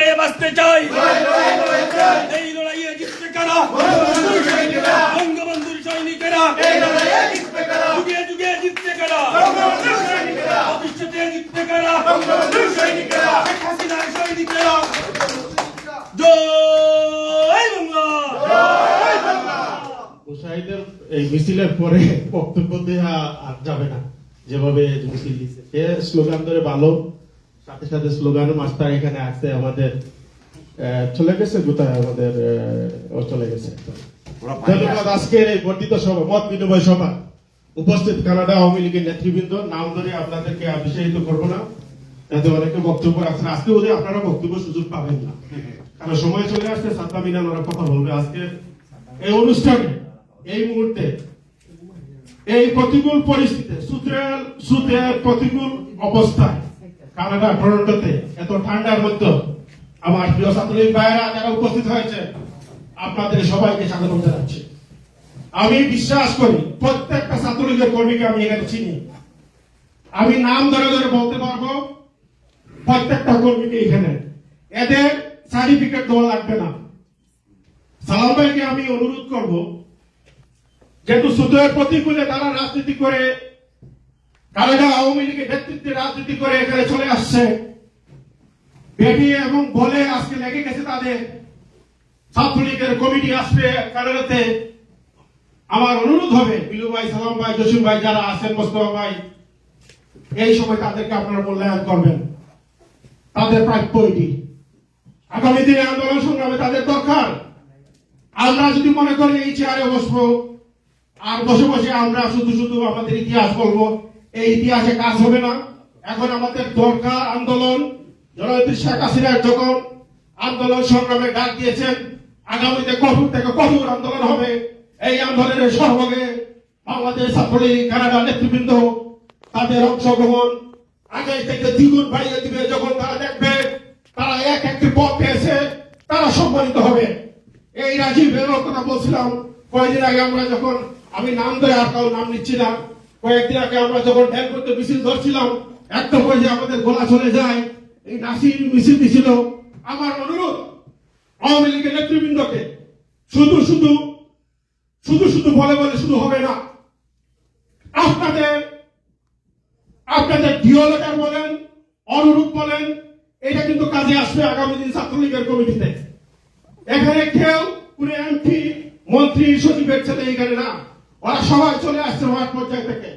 হয়ে বাঁচতে চাই। এই লড়াইয়ে জিতবে কারা? বঙ্গবন্ধুর সৈনিকেরা। যুগে যুগে জিতবে কারা? ভবিষ্যতে জিতবে কারা? শেখ হাসিনার সৈনিকেরা। জয় বাংলা। মুশাহিদের এই মিছিলের পরে বক্তব্য দেওয়া আর যাবে না, যেভাবে মিছিল দিচ্ছে। সে স্লোগান ধরে ভালো, সাথে সাথে স্লোগান মাস্টার এখানে আসছে আমাদের চলে গেছে কোথায় আমাদের চলে গেছে। ধন্যবাদ। আজকের এই বর্ধিত সভা, মত বিনিময় সভা উপস্থিত কানাডা আওয়ামী লীগের নেতৃবৃন্দ, নাম ধরে আপনাদেরকে বিশেষিত করবো না, এতে অনেকে বক্তব্য রাখছেন। আজকে ওদের আপনারা বক্তব্য সুযোগ পাবেন না, কারণ সময় চলে আসছে। সাদ্দাম মিনান ওরা কথা বলবে আজকে এই অনুষ্ঠানে। এই মুহূর্তে এই প্রতিকূল পরিস্থিতি, সুতের প্রতিকূল অবস্থায় কানাডা টরন্টোতে এত ঠান্ডার মধ্যে আমার প্রিয় ছাত্রলীগ ভাইয়েরা যারা উপস্থিত হয়েছে, আপনাদের সবাইকে স্বাগত জানাচ্ছি। আমি বিশ্বাস করি প্রত্যেকটা ছাত্রলীগের কর্মীকে আমি এখানে চিনি। আমি নাম ধরে ধরে বলতে পারবো প্রত্যেকটা কর্মীকে এখানে। এদের সার্টিফিকেট দেওয়া লাগবে না। সালাম ভাইকে আমি অনুরোধ করব, যেহেতু সুতের প্রতিকূলে তারা রাজনীতি করে, কানাডা আওয়ামী লীগের নেতৃত্বে রাজনীতি করে এখানে চলে আসছে, বেরিয়ে এবং বলে আজকে লেগে গেছে তাদের। ছাত্রলীগের কমিটি আসবে কানাডাতে। আমার অনুরোধ হবে বিলু ভাই, সালাম ভাই, জসিম ভাই যারা আছেন, মোস্তফা ভাই, এই সময় তাদেরকে আপনারা মূল্যায়ন করবেন। তাদের প্রাপ্য এটি। আগামী দিনে আন্দোলন সংগ্রামে তাদের দরকার। আমরা যদি মনে করি এই চেয়ারে বসবো আর বসে বসে আমরা শুধু শুধু আমাদের ইতিহাস বলবো, এই ইতিহাসে কাজ হবে না। এখন আমাদের দরকার আন্দোলন। জননেত্রী শেখ হাসিনা যখন আন্দোলন সংগ্রামে ডাক দিয়েছেন, আগামীতে কঠোর থেকে কঠোর আন্দোলন হবে। এই আন্দোলনের সহভাগে বাংলাদেশ ছাত্রলীগ, কানাডা নেতৃবৃন্দ তাদের অংশগ্রহণ আগে থেকে দ্বিগুণ বাড়িয়ে দিবে। যখন তারা দেখবে তারা এক একটি পথ পেয়েছে, তারা সম্মানিত হবে। এই রাজীব বেরোর কথা বলছিলাম কয়েকদিন আগে, আমরা যখন, আমি নাম ধরে আর কারো নাম নিচ্ছি না, কয়েকদিন আগে আমরা যখন ড্যান করতে মিছিল ধরছিলাম, একটা পর্যায়ে আমাদের গোলা চলে যায়। এই নাসির মিছিল দিছিল। আমার অনুরোধ আওয়ামী লীগের নেতৃবৃন্দকে, শুধু শুধু বলে বলে শুধু হবে না। আপনাদের ডিও লেটার বলেন, অনুরোধ বলেন, এটা কিন্তু কাজে আসবে আগামী দিন ছাত্রলীগের কমিটিতে। এখানে কেউ পুরো এমপি, মন্ত্রী, সচিবের ছেলে এখানে না। ওরা সবাই চলে আসছে মাঠ পর্যায়ে থেকে,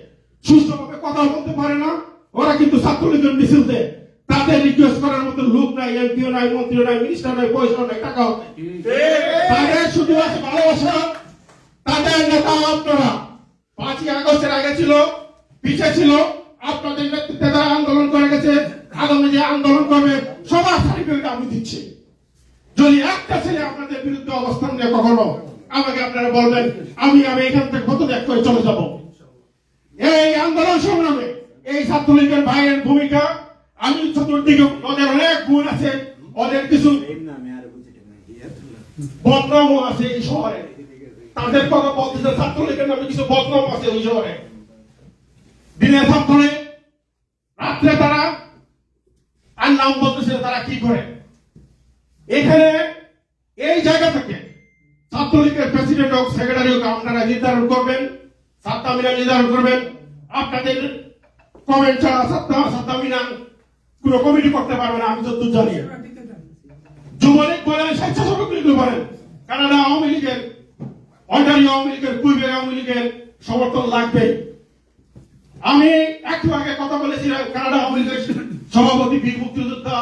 সুস্থভাবে কথা বলতে পারে না। ওরা কিন্তু ছাত্রলীগের মিছিল দেয়। তাদের রিকোয়েস্ট করার মতো লোক নাই, এমপিও নাই, মন্ত্রীও নাই, মিনিস্টার নাই, পয়সা নাই, টাকাও নাই। তাদের শুধু আছে ভালোবাসা। তাদের নেতা আপনারা 5ই আগস্টের আগে ছিল, পিছে ছিল। আপনাদের নেতৃত্বে তারা আন্দোলন করে গেছে। আগামী যে আন্দোলন করবে সবার সার্টিফিকেট আমি দিচ্ছি। যদি একটা ছেলে আপনাদের বিরুদ্ধে অবস্থান নিয়ে কখনো আমাকে আপনারা বলবেন, আমি এখান থেকে পদত্যাগ করে চলে যাব। এই আন্দোলন সংগ্রামে এই ছাত্রলীগের ভাইয়ের ভূমিকা, আমি চতুর্দিকে ওদের অনেক গুণ আছে, ওদের কিছু বদনামও আছে এই শহরে। তাদের কথা বলতেছে ছাত্রলীগের নামে কিছু বদনাম আছে ওই শহরে। দিনে ছাত্রে, রাত্রে তারা আর নাম বলতেছে তারা কি করে। এখানে এই জায়গা থেকে ছাত্রলীগের প্রেসিডেন্ট হোক, সেক্রেটারি হোক, আপনারা নির্ধারণ করবেন, সাদ্দাম মিনান নির্ধারণ করবেন। আপনাদের কমেন্ট ছাড়া সাদ্দাম মিনান কোন কমিটি করতে পারবে না, আমি যতদূর জানি। যুবলীগ বলেন, স্বেচ্ছাসেবক লীগ বলেন, কানাডা আওয়ামী লীগের, অন্টারিও আওয়ামী লীগের, কুইবেক আওয়ামী লীগের সমর্থন লাগবে। আমি একটু আগে কথা বলেছিলাম কানাডা আওয়ামী লীগের সভাপতি বীর মুক্তিযোদ্ধা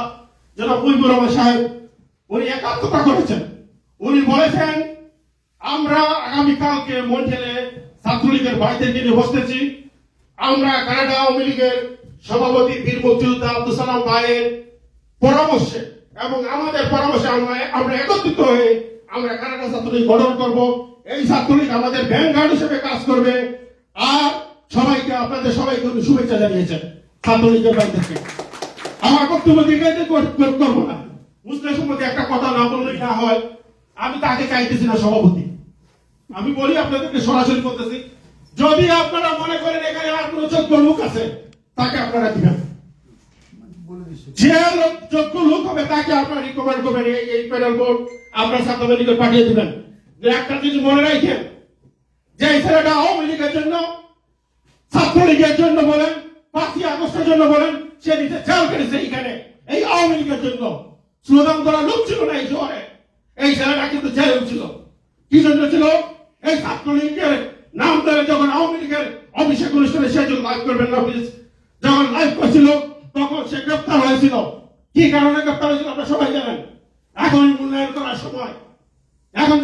জনাব মুজিবুর রহমান সাহেব, উনি একাত্মতা করেছেন। উনি বলেছেন আমরা আগামীকালকে মন্ট্রিয়ালে ছাত্রলীগের ভাইদেরকে নিয়ে বসতেছি। আমরা কানাডা আওয়ামী লীগের সভাপতি বীর মুক্তিযোদ্ধা আব্দুল সালাম ভাইয়ের পরামর্শে এবং আমাদের পরামর্শে আমরা একত্রিত হয়ে আমরা কানাডা ছাত্রলীগ গঠন করব। এই ছাত্রলীগ আমাদের ভ্যানগার্ড হিসেবে কাজ করবে। আর সবাইকে, আপনাদের সবাইকে উনি শুভেচ্ছা জানিয়েছেন ছাত্রলীগের ভাইদেরকে। আমার বক্তব্য দীর্ঘায়িত করবো না। মুসলিম সম্পর্কে একটা কথা না বললেই না হয়। আমি তাকে চাইতেছি না সভাপতি, আমি বলি আপনাদেরকে সরাসরি বলতেছি, যদি আপনারা মনে করেন এখানে আর কোন যোগ্য লোক আছে তাকে আপনারা দিবেন। যে যোগ্য লোক হবে তাকে আপনার রিকমেন্ড করবেন, এই প্যানেল বোর্ড আপনার ছাত্রদের নিকট পাঠিয়ে দিবেন। একটা জিনিস মনে রাখেন, যে এই ছেলেটা আওয়ামী লীগের জন্য, ছাত্রলীগের জন্য বলেন, 5ই আগস্টের জন্য বলেন, সে নিজে জেল কেটেছে এইখানে এই আওয়ামী লীগের জন্য। স্লোগান করার লোক ছিল না এই শহরে। এই ছেলেটা কিন্তু জেলে ছিল। কি জন্য ছিল? এই ছাত্রলীগের নাম ধরে যখন আওয়ামী লীগের অভিষেক অনুষ্ঠানে সে যখন লাইভ করবেন না, যখন লাইভ করছিল তখন সে গ্রেপ্তার হয়েছিল। কি কারণে গ্রেপ্তার হয়েছিল আপনারা সবাই জানেন। এখন মূল্যায়ন করার সময়, এখন